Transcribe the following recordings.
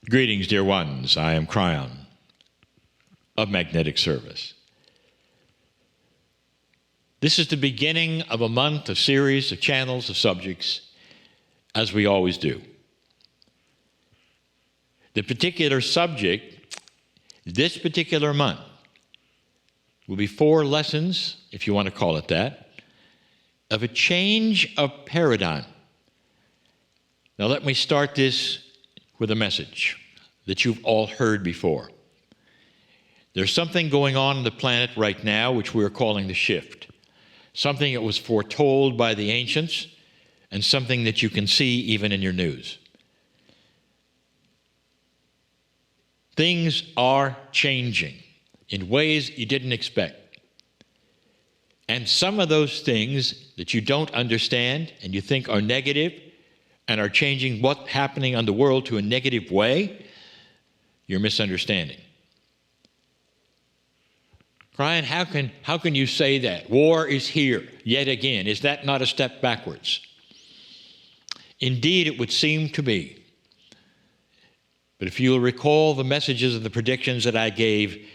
Greetings, dear ones. I am Kryon of Magnetic Service. This is the beginning of a month, a series of channels, of subjects, as we always do. The particular subject, this particular month, will be 4 lessons, if you want to call it that, of a change of paradigm. Now let me start this with a message that you've all heard before. There's something going on the planet right now which we're calling the shift. Something that was foretold by the ancients and something that you can see even in your news. Things are changing in ways you didn't expect. And some of those things that you don't understand and you think are negative and are changing what's happening on the world to a negative way, you're misunderstanding. Kryon, how can you say that? War is here yet again. Is that not a step backwards? Indeed, it would seem to be. But if you'll recall the messages and the predictions that I gave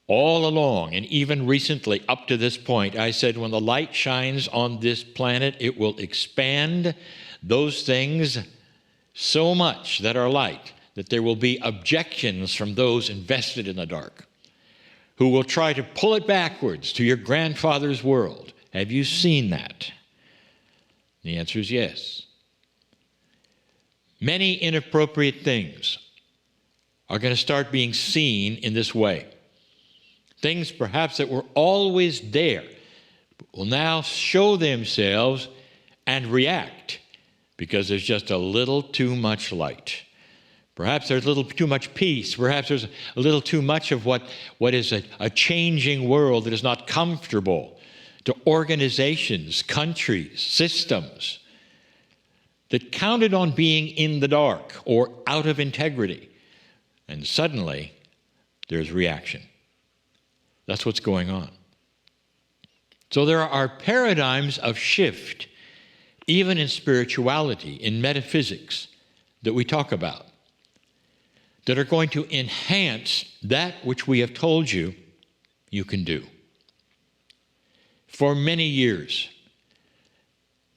all along, and even recently up to this point, I said when the light shines on this planet, it will expand those things so much that are light, that there will be objections from those invested in the dark, who will try to pull it backwards to your grandfather's world. Have you seen that? The answer is yes. Many inappropriate things are going to start being seen in this way. Things perhaps that were always there will now show themselves and react because there's just a little too much light. Perhaps there's a little too much peace. Perhaps there's a little too much of what is a changing world that is not comfortable to organizations, countries, systems that counted on being in the dark or out of integrity. And suddenly, there's reaction. That's what's going on. So there are paradigms of shift, even in spirituality, in metaphysics, that we talk about, that are going to enhance that which we have told you you can do. For many years,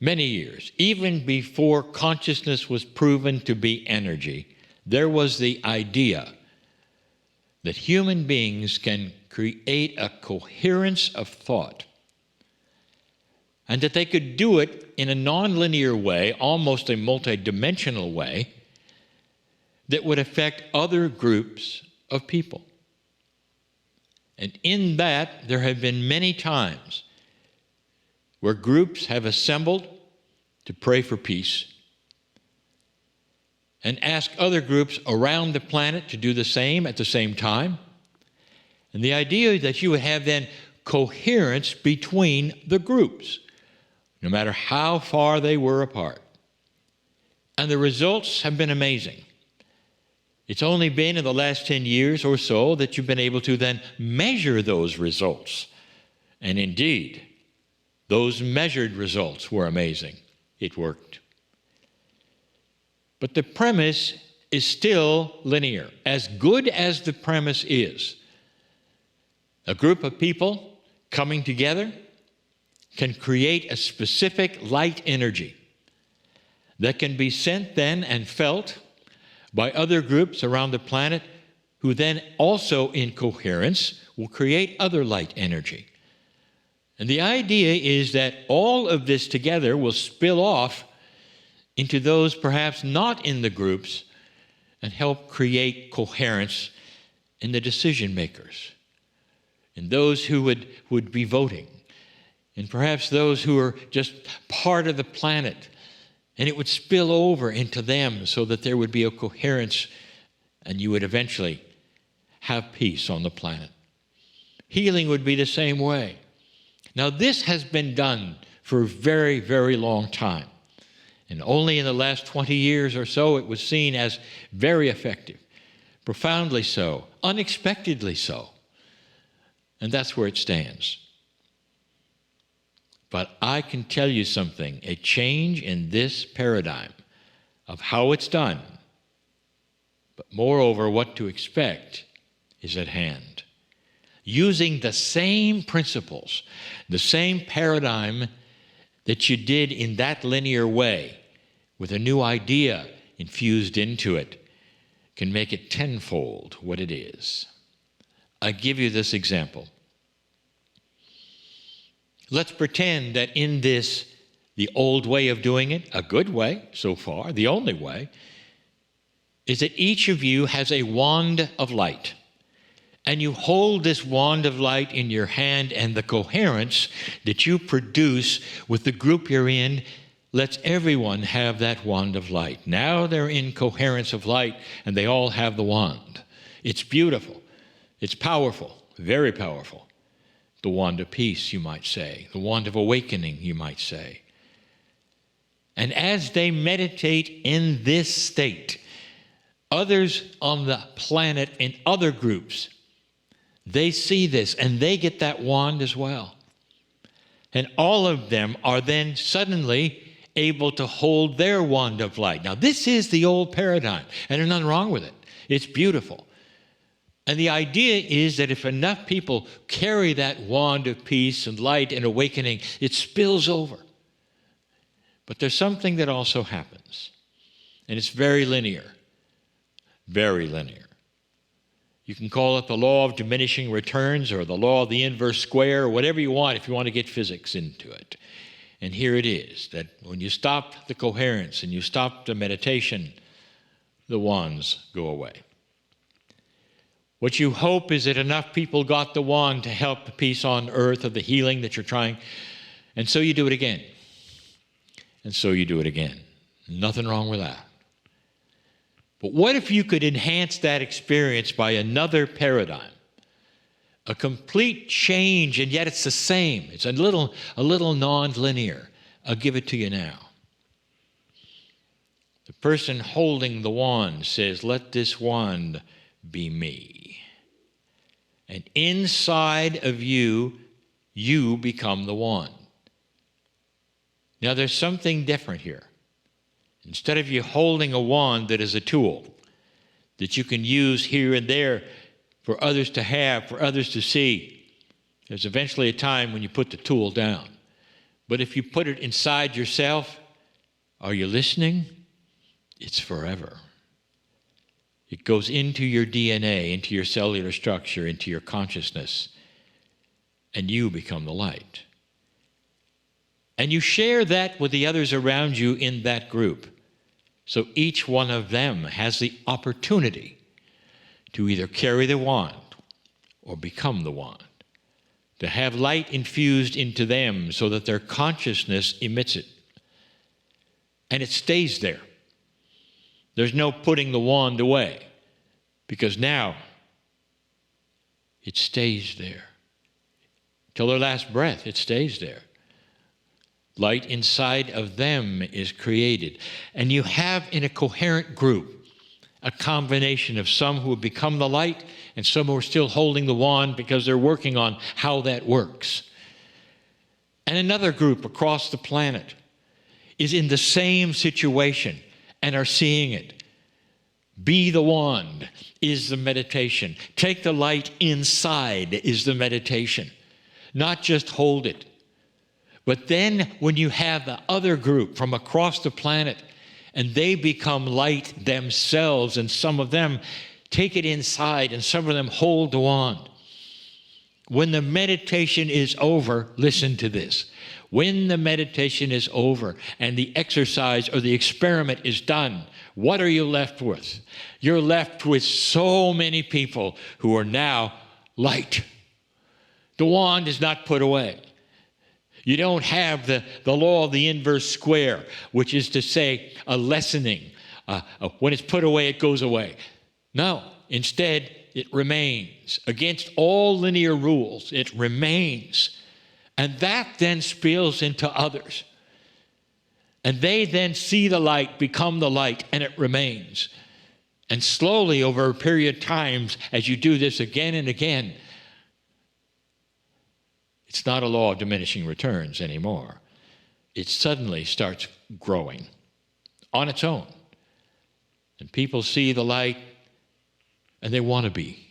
even before consciousness was proven to be energy, there was the idea that human beings can create a coherence of thought, and that they could do it in a nonlinear way, almost a multidimensional way, that would affect other groups of people. And in that, there have been many times where groups have assembled to pray for peace and ask other groups around the planet to do the same at the same time. And the idea is that you would have then coherence between the groups, no matter how far they were apart. And the results have been amazing. It's only been in the last 10 years or so that you've been able to then measure those results. And indeed, those measured results were amazing. It worked. But the premise is still linear. As good as the premise is, a group of people coming together can create a specific light energy that can be sent then and felt by other groups around the planet, who then also in coherence will create other light energy. And the idea is that all of this together will spill off into those perhaps not in the groups and help create coherence in the decision makers, in those who would be voting, and perhaps those who are just part of the planet. And it would spill over into them so that there would be a coherence and you would eventually have peace on the planet. Healing would be the same way. Now, this has been done for a very, very long time. And only in the last 20 years or so it was seen as very effective, profoundly so, unexpectedly so. And that's where it stands. But I can tell you something, a change in this paradigm of how it's done But moreover, what to expect is at hand. Using the same principles, the same paradigm that you did in that linear way, with a new idea infused into it, can make it tenfold what it is. I give you this example. Let's pretend that in this, the old way of doing it, a good way so far, the only way, is that each of you has a wand of light. And you hold this wand of light in your hand, and the coherence that you produce with the group you're in lets everyone have that wand of light. Now they're in coherence of light, and they all have the wand. It's beautiful. It's powerful, very powerful. The wand of peace, you might say. The wand of awakening, you might say. And as they meditate in this state, others on the planet in other groups, they see this and they get that wand as well. And all of them are then suddenly able to hold their wand of light. Now, this is the old paradigm, and there's nothing wrong with it. It's beautiful. And the idea is that if enough people carry that wand of peace and light and awakening, it spills over. But there's something that also happens, and it's very linear, very linear. You can call it the law of diminishing returns or the law of the inverse square or whatever you want if you want to get physics into it. And here it is, that when you stop the coherence and you stop the meditation, the wands go away. What you hope is that enough people got the wand to help the peace on earth or the healing that you're trying, and so you do it again. And so you do it again. Nothing wrong with that. But what if you could enhance that experience by another paradigm? A complete change, and yet it's the same. It's a little non-linear. I'll give it to you now. The person holding the wand says, "Let this wand be me." And inside of you, you become the wand. Now there's something different here. Instead of you holding a wand that is a tool that you can use here and there for others to have, for others to see, there's eventually a time when you put the tool down. But if you put it inside yourself, are you listening? It's forever. It goes into your DNA, into your cellular structure, into your consciousness, and you become the light. And you share that with the others around you in that group. So each one of them has the opportunity to either carry the wand or become the wand, to have light infused into them so that their consciousness emits it. And it stays there. There's no putting the wand away, because now it stays there. Till their last breath, it stays there. Light inside of them is created. And you have in a coherent group a combination of some who have become the light and some who are still holding the wand because they're working on how that works. And another group across the planet is in the same situation and are seeing it. Be the wand is the meditation. Take the light inside is the meditation. Not just hold it. But then when you have the other group from across the planet and they become light themselves, and some of them take it inside and some of them hold the wand. When the meditation is over, listen to this. When the meditation is over and the exercise or the experiment is done, what are you left with? You're left with so many people who are now light. The wand is not put away. You don't have the law of the inverse square, which is to say a lessening. When it's put away, it goes away. No, instead, it remains. Against all linear rules, it remains. And that then spills into others. And they then see the light, become the light, and it remains. And slowly, over a period of time, as you do this again and again, it's not a law of diminishing returns anymore. It suddenly starts growing on its own. And people see the light, And they want to be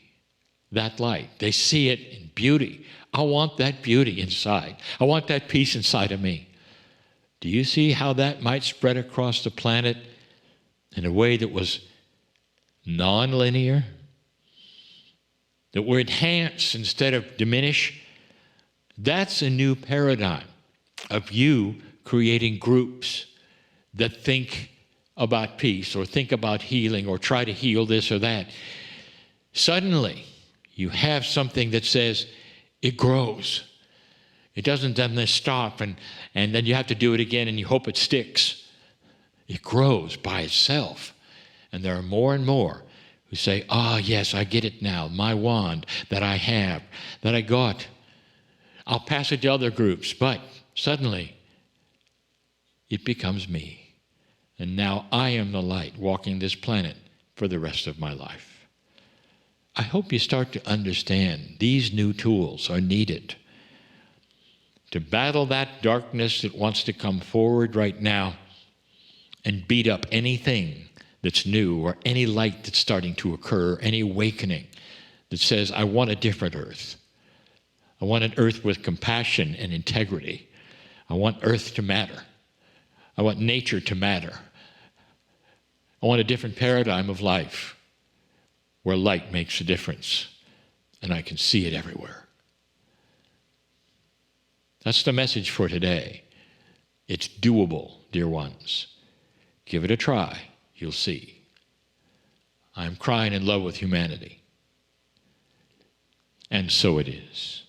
that light. They see it in beauty. I want that beauty inside. I want that peace inside of me. Do you see how that might spread across the planet in a way that was non-linear? That would enhance instead of diminish? That's a new paradigm of you creating groups that think about peace or think about healing or try to heal this or that. Suddenly, you have something that says it grows. It doesn't then stop and then you have to do it again and you hope it sticks. It grows by itself. And there are more and more who say, yes, I get it now. My wand that I have, that I got. I'll pass it to other groups, but suddenly it becomes me. And now I am the light walking this planet for the rest of my life. I hope you start to understand these new tools are needed to battle that darkness that wants to come forward right now and beat up anything that's new or any light that's starting to occur, any awakening that says, I want a different earth. I want an earth with compassion and integrity. I want earth to matter. I want nature to matter. I want a different paradigm of life where light makes a difference and I can see it everywhere. That's the message for today. It's doable, dear ones. Give it a try. You'll see. I'm crying in love with humanity. And so it is.